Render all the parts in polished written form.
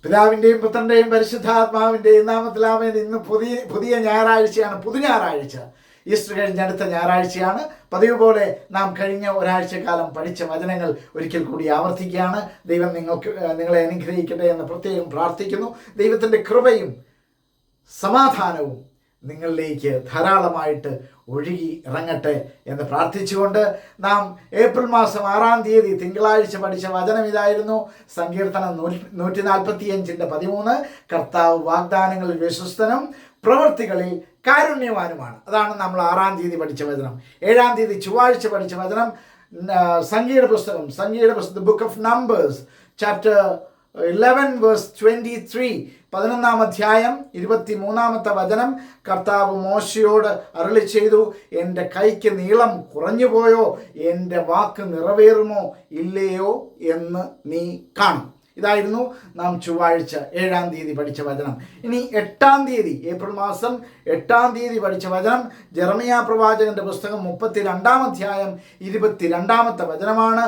പിതാവിൻ്റെയും പുത്രൻ്റെയും പരിശുദ്ധാത്മാവിൻ്റെയും നാമത്തിൽ ആമേൻ. ഇന്ന് പുതിയ ഞായറാഴ്ചയാണ്, പുതു ഞായറാഴ്ച. ഈസ്റ്റർ കഴിഞ്ഞ അടുത്ത ഞായറാഴ്ചയാണ്. പതിവ് പോലെ നാം കഴിഞ്ഞ ഒരാഴ്ചക്കാലം പഠിച്ച വചനങ്ങൾ ഒരിക്കൽ കൂടി ആവർത്തിക്കുകയാണ്. ദൈവം നിങ്ങളെ അനുഗ്രഹിക്കട്ടെ എന്ന് പ്രത്യേകം പ്രാർത്ഥിക്കുന്നു. ദൈവത്തിൻ്റെ കൃപയും സമാധാനവും നിങ്ങളിലേക്ക് ധാരാളമായിട്ട് ഒഴുകി ഇറങ്ങട്ടെ എന്ന് പ്രാർത്ഥിച്ചുകൊണ്ട് നാം ഏപ്രിൽ മാസം 6-ാം തീയതി തിങ്കളാഴ്ച പഠിച്ച വചനം ഇതായിരുന്നു. സങ്കീർത്തനം 145:13. കർത്താവ് വാഗ്ദാനങ്ങളിൽ വിശ്വസ്തനും പ്രവൃത്തികളിൽ കാരുണ്യവാനുമാണ്. അതാണ് നമ്മൾ 6-ാം തീയതി പഠിച്ച വചനം. 7-ാം തീയതി ചൊവ്വാഴ്ച പഠിച്ച വചനം സംഖ്യയുടെ പുസ്തകം, ബുക്ക് ഓഫ് നമ്പേഴ്സ്, ചാപ്റ്റർ 11:23, 11-ാം അധ്യായം 23-ാമത്തെ വചനം. കർത്താവ് മോശയോട് അരുളി ചെയ്തു, എൻ്റെ കൈക്ക് നീളം കുറഞ്ഞുപോയോ, എൻ്റെ വാക്ക് നിറവേറുമോ ഇല്ലയോ എന്ന് നീ കാണും. ഇതായിരുന്നു നാം ചൊവ്വാഴ്ച 7-ാം തീയതി പഠിച്ച വചനം. ഇനി 8-ാം തീയതി, ഏപ്രിൽ മാസം 8-ാം തീയതി പഠിച്ച വചനം ജെറമിയാ പ്രവാചകന്റെ പുസ്തകം 32-ാം അധ്യായം 22-ാമത്തെ വചനമാണ്.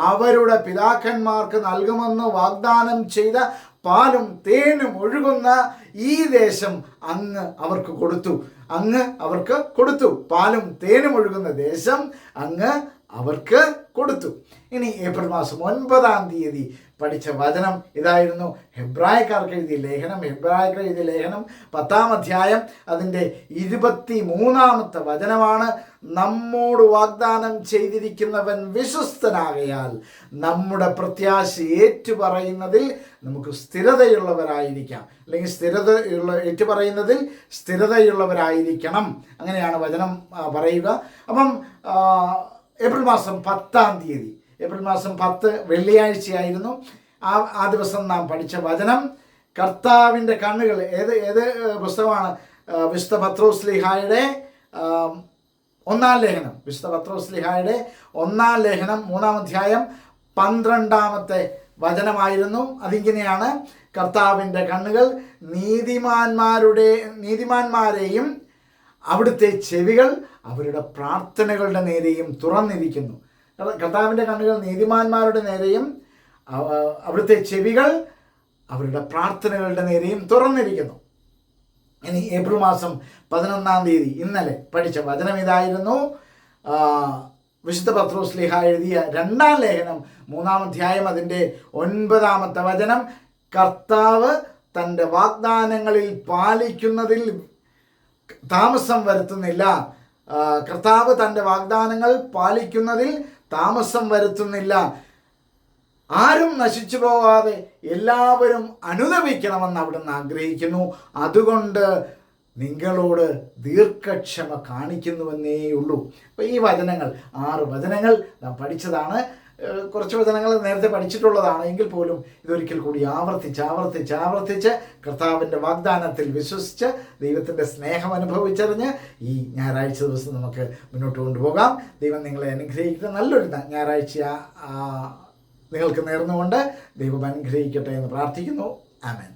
അവരുടെ പിതാക്കന്മാർക്ക് നൽകുമെന്ന് വാഗ്ദാനം ചെയ്ത പാലും തേനും ഒഴുകുന്ന ഈ ദേശം അങ്ങ് അവർക്ക് കൊടുത്തു. പാലും തേനും ഒഴുകുന്ന ദേശം അങ്ങ് അവർക്ക് കൊടുത്തു. ഇനി ഏപ്രിൽ മാസം 9-ാം തീയതി പഠിച്ച വചനം ഇതായിരുന്നു. ഹെബ്രായക്കാർക്ക് എഴുതിയ ലേഖനം 10-ാം അധ്യായം അതിൻ്റെ 23-ാമത്തെ വചനമാണ്. നമ്മോട് വാഗ്ദാനം ചെയ്തിരിക്കുന്നവൻ വിശ്വസ്തനാകയാൽ നമ്മുടെ പ്രത്യാശ ഏറ്റുപറയുന്നതിൽ നമുക്ക് സ്ഥിരതയുള്ളവരായിരിക്കാം, അല്ലെങ്കിൽ ഏറ്റുപറയുന്നതിൽ സ്ഥിരതയുള്ളവരായിരിക്കണം. അങ്ങനെയാണ് വചനം പറയുക. അപ്പം ഏപ്രിൽ മാസം 10-ാം തീയതി, ഏപ്രിൽ മാസം 10 വെള്ളിയാഴ്ചയായിരുന്നു. ആ ദിവസം നാം പഠിച്ച വചനം കർത്താവിൻ്റെ കണ്ണുകൾ. ഏത് പുസ്തകമാണ്? വിശുദ്ധ പത്രോസ്ലീഹായുടെ 1-ാം ലേഖനം. വിശുദ്ധ പത്രോസ്ലീഹായുടെ 1-ാം ലേഖനം 3-ാം അധ്യായം 12-ാമത്തെ വചനമായിരുന്നു. അതിങ്ങനെയാണ്: കർത്താവിൻ്റെ കണ്ണുകൾ നീതിമാന്മാരെയും അവിടുത്തെ ചെവികൾ അവരുടെ പ്രാർത്ഥനകളുടെ നേരെയും തുറന്നിരിക്കുന്നു. കർത്താവിൻ്റെ കണ്ണുകൾ നീതിമാന്മാരുടെ നേരെയും അവിടുത്തെ ചെവികൾ അവരുടെ പ്രാർത്ഥനകളുടെ നേരെയും തുറന്നിരിക്കുന്നു. ഇനി ഏപ്രിൽ മാസം 11-ാം തീയതി ഇന്നലെ പഠിച്ച വചനം ഇതായിരുന്നു. വിശുദ്ധ പത്രോസ്ലീഹ എഴുതിയ 2-ാം ലേഖനം 3-ാം അധ്യായം അതിൻ്റെ 9-ാമത്തെ വചനം. കർത്താവ് തൻ്റെ വാഗ്ദാനങ്ങളിൽ പാലിക്കുന്നതിൽ താമസം വരുത്തുന്നില്ല. കർത്താവ് തൻ്റെ വാഗ്ദാനങ്ങൾ പാലിക്കുന്നതിൽ താമസം വരുത്തുന്നില്ല. ആരും നശിച്ചു പോകാതെ എല്ലാവരും അനുദപിക്കണമെന്ന് അവിടുന്ന് ആഗ്രഹിക്കുന്നു. അതുകൊണ്ട് നിങ്ങളോട് ദീർഘക്ഷമ കാണിക്കുന്നുവെന്നേ ഉള്ളൂ. അപ്പോൾ ഈ വചനങ്ങൾ 6 വചനങ്ങൾ നാം പഠിച്ചതാണ്. കുറച്ച് വചനങ്ങൾ നേരത്തെ പഠിച്ചിട്ടുള്ളതാണ്. എങ്കിൽ പോലും ഇതൊരിക്കൽ കൂടി ആവർത്തിച്ച് കർത്താവിൻ്റെ വാഗ്ദാനത്തിൽ വിശ്വസിച്ച് ദൈവത്തിൻ്റെ സ്നേഹം അനുഭവിച്ചറിഞ്ഞ് ഈ ഞായറാഴ്ച ദിവസം നമുക്ക് മുന്നോട്ട് കൊണ്ടുപോകാം. ദൈവം നിങ്ങളെ അനുഗ്രഹിക്കുന്ന നല്ലൊരു ഞായറാഴ്ച നിങ്ങൾക്ക് നേർന്നുകൊണ്ട് ദൈവം അനുഗ്രഹിക്കട്ടെ എന്ന് പ്രാർത്ഥിക്കുന്നു. ആമേൻ.